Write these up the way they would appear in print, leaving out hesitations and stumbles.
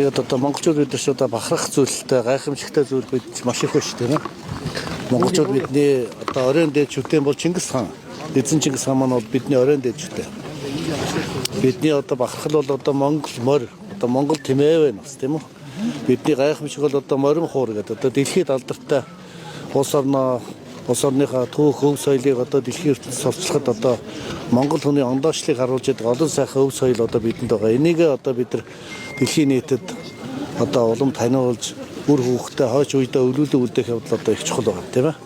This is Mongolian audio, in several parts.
Тэгээд одоо монголчууд бид нар ч одоо бахарх зүйлтэй гайхамшигтай зүйл бид маш их байна шүү дээ. Монголчууд бидний одоо оройн дээд шүтэн бол Чингис хаан. Эзэн Чингис хаан маань бол бидний оройн дээд шүтэн. Бидний одоо бахархал бол одоо монгол морь, одоо монгол тэмээ байна бас тийм үү? Бидний гайхамшиг бол одоо морин хуур гэдэг. Одоо дэлхийд алдартай улс орныхаа түүх өв соёлыг одоо дэлхийн ертөнцид сурчлахад одоо монгол хүний ондоочлыг харуулж байгаа олон сайхан өв соёл одоо бидэнд байгаа. Энийг одоо бид нар дэлхийн нийтэд одоо улам таниулж үр хүүхдээ хойч үедээ өвлүүлэн үлдээх явдал одоо их чухал байна тийм ээ.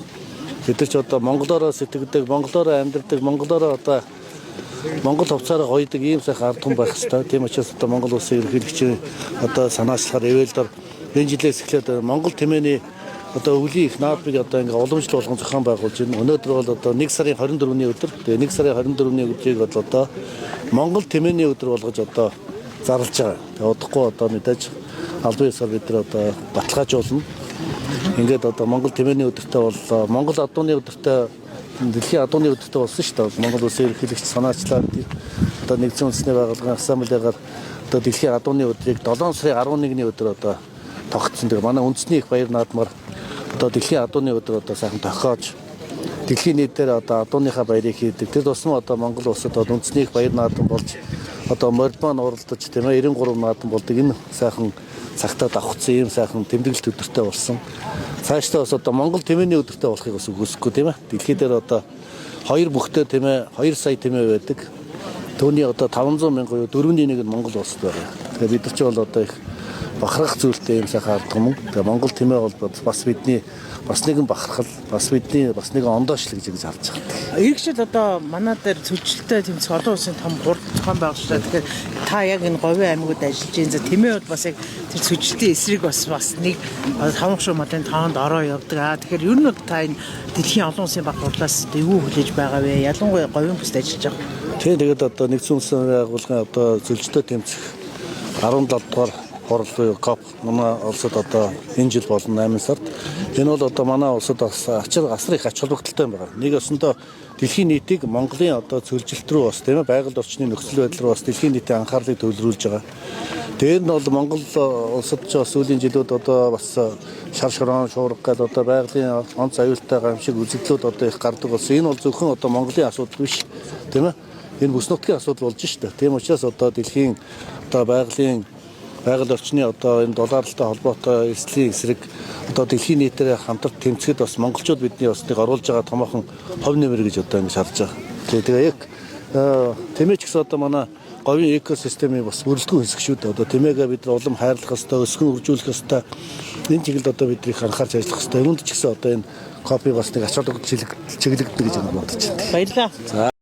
Бид нар ч одоо монголоороо сэтгэдэг, монголоороо амьдардаг, монголоороо одоо монгол хувцаараа гоёдаг ийм сайхан ард түмэн байх хэрэгтэй. Тийм учраас одоо монгол улсын ерөнхийлөгчийн одоо санаачлахаар эвэлдэр энэ жилээс эхлээд монгол тэмээний одоо өвлийн их наадмыг одоо ингээ уламжлал болгон зохион байгуулж байна. Өнөөдөр бол одоо 1 сарын 24-ний өдөр. Тэгээ 1 сарын 24-ний өдрийг бол одоо монгол тэмээний өдөр болгож одоо зарлж байгаа. Тэгээ удахгүй одоо мэдээж албан ёсоор бид нар одоо баталгаажуулна. Ингээд одоо монгол тэмээний өдөртөө бол монгол адууны өдөртөө дэлхийн адууны өдөртөө болсон шүү дээ. Монгол улсын ерөнхийлөгч санаачлаад одоо нэгдсэн үндэсний байгууллагын ассамблегаар одоо дэлхийн адууны өдрийг 7 сарын 11-ний өдөр одоо тогтсон. Тэгээ манай үндэсний их баяр наадмаар одоо дэлхийн адууны өдөр одоо сайхан тохиож дэлхийн нийтээр одоо адууныхаа баярыг хийдэг. Тэр тусмаа одоо Монгол улсад үндэсний их баяр наадам болж одоо морд маань уралдаж тийм ээ 93 наадам болдог. Энэ сайхан цагтаа давхцсан ийм сайхан тэмдэглэлт өдөртэй болсон. Цаашдаа бас одоо Монгол тэмээний өдөртэй болохыг бас үгүйсэхгүй тийм ээ. Дэлхийд дээр одоо хоёр бүхтэй тийм ээ 2 сая тэмээ байдаг. Төвний одоо 500 мянган юу 4-ний 1 нь Монгол улсад байгаа. Тэгэхээр бид нар ч бол одоо их бахархах зүйлтэй юм сайхан ард түмэн. Тэгээ Монгол тэмээ бол бас бидний бас нэгэн бахархал, бас бидний бас нэгэн ондоочлог гэж харж байгаа. Иргэшил одоо манай дээр цөлжилттэй тэмцэх олон улсын том хурд зохион байгуулалтаа. Тэгэхээр та яг энэ говийн аймагуд ажиллаж байгаа. За тэмээ бол бас яг тэр цөлжилтийн эсрэг бас нэг тавхшуу модын тоонд ороо явдаг. Тэгэхээр ер нь та энэ дэлхийн олон улсын баг хурлаас юу хүлээж байгаа вэ? Ялангуяа говийн бүсд ажиллаж байгаа. Тэгээд одоо нэгдсэн үндэсний байгууллагын одоо цөлжилттэй тэмцэх 17 дугаар хурал буюу КОП манай улсад одоо энэ жил болно 8 сард. Энэ бол одоо манай улсад бас асар их ач холбогдолтой байгаа. Нэг өсөндөө дэлхийн нийтийг Монголын одоо цөлжилт рүү бас тийм ээ байгаль орчны нөхцөл байдал руу бас дэлхийн нийтийн анхаарлыг төвлөрүүлж байгаа. Тэр нь бол Монгол улсад ч бас сүүлийн жилүүд одоо бас шар шороон шуурга гэдэг одоо байгалийн онц аюултай гамшиг үзэгдлүүд одоо их гардаг болсон. Энэ бол зөвхөн одоо Монголын асуудал биш тийм ээ. Энэ бүс нутгийн асуудал болж шүү дээ. Тийм учраас одоо дэлхийн одоо байгаль орчны одоо энэ долларлалтай холбоотой эрсдлийн эсрэг одоо дэлхийн нийтээр хамтарч тэмцэхэд бас монголчууд бидний бас нэг оруулж байгаа томоохон хувь нэмэр гэж одоо ингэ шаарж байгаа. Тэгээ яг тэмээч гэсэн одоо манай говийн экосистемийн бас бүрэлдэхүүн хэсэг шүү дээ. Одоо тэмээгээ бид нар улам хайрлах ёстой, өсгөн хөгжүүлэх ёстой. Энэ чиглэлд одоо бид их анхаарч ажиллах ёстой. Үүнд ч гэсэн одоо энэ копи бас нэг ач холбогдол чиглэгдэнэ гэж бодож байна. Баярлалаа.